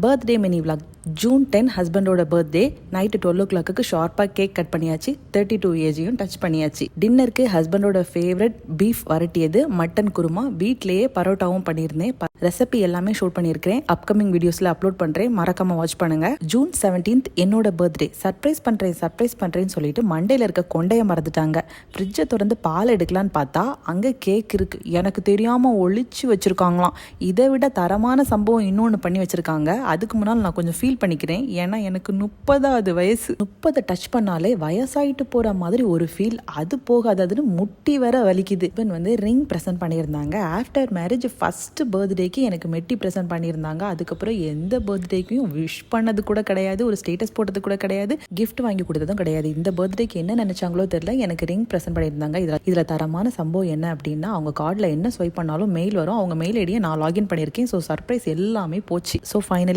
Birthday mini vlog June 10 ஹஸ்பண்டோட birthday night 12 o'clock ஷார்ப்பாக cake cut பண்ணியாச்சு. 32 ஏஜையும் டச் பண்ணியாச்சு. டின்னருக்கு ஹஸ்பண்டோட ஃபேவரட் பீஃப் வரட்டியது, மட்டன் குருமா, வீட்லேயே பரோட்டாவும் பண்ணியிருந்தேன். ரெசிபி எல்லாமே ஷூட் பண்ணியிருக்கிறேன். அப்கமிங் வீடியோஸில் அப்லோட் பண்ணுறேன், மறக்காம வாட்ச் பண்ணுங்க. ஜூன் 17 என்னோட பர்த்டே. சர்ப்ரைஸ் பண்ணுறேன்னு சொல்லிட்டு மண்டையில் இருக்க கொண்டைய மறந்துட்டாங்க. ஃப்ரிட்ஜை திறந்து பால் எடுக்கலான்னு பார்த்தா அங்கே கேக் இருக்கு. எனக்கு தெரியாமல் ஒளிச்சு வச்சிருக்காங்களாம். இதை விட தரமான சம்பவம் இன்னொன்று பண்ணி வச்சிருக்காங்க. அதுக்கு முன்னால் நான் கொஞ்சம் ஃபீல் பண்ணிக்கிறேன். ஏன்னா எனக்கு 30வது வயசு. 30 டச் பண்ணாலே வயசாயிட்டு போற மாதிரி ஒரு ஃபீல். அது போகாததுன்னு முட்டி வர வலிக்குது. ரிங் பிரசன்ட் பண்ணியிருந்தாங்க. ஆஃப்டர் மேரேஜ் ஃபர்ஸ்ட் பர்த்டேக்கு எனக்கு மெட்டி பிரசன்ட் பண்ணியிருந்தாங்க. அதுக்கப்புறம் எந்த பர்த்டேக்கும் விஷ் பண்ணது கூட கிடையாது, ஒரு ஸ்டேட்டஸ் போட்டது கூட கிடையாது, கிஃப்ட் வாங்கி கொடுத்ததும் கிடையாது. இந்த பர்த்டேக்கு என்ன நினைச்சாங்களோ தெரியல, எனக்கு ரிங் பிரசன்ட் பண்ணியிருந்தாங்க. இதுல தரமான சம்பவம் என்ன அப்படின்னா, அவங்க கார்டில் என்ன ஸ்வைப் பண்ணாலும் மெயில் வரும். அவங்க மெயில் ஐடியை நான் லாகின் பண்ணியிருக்கேன். ஸோ சர்ப்ரைஸ் எல்லாமே போச்சு. So finally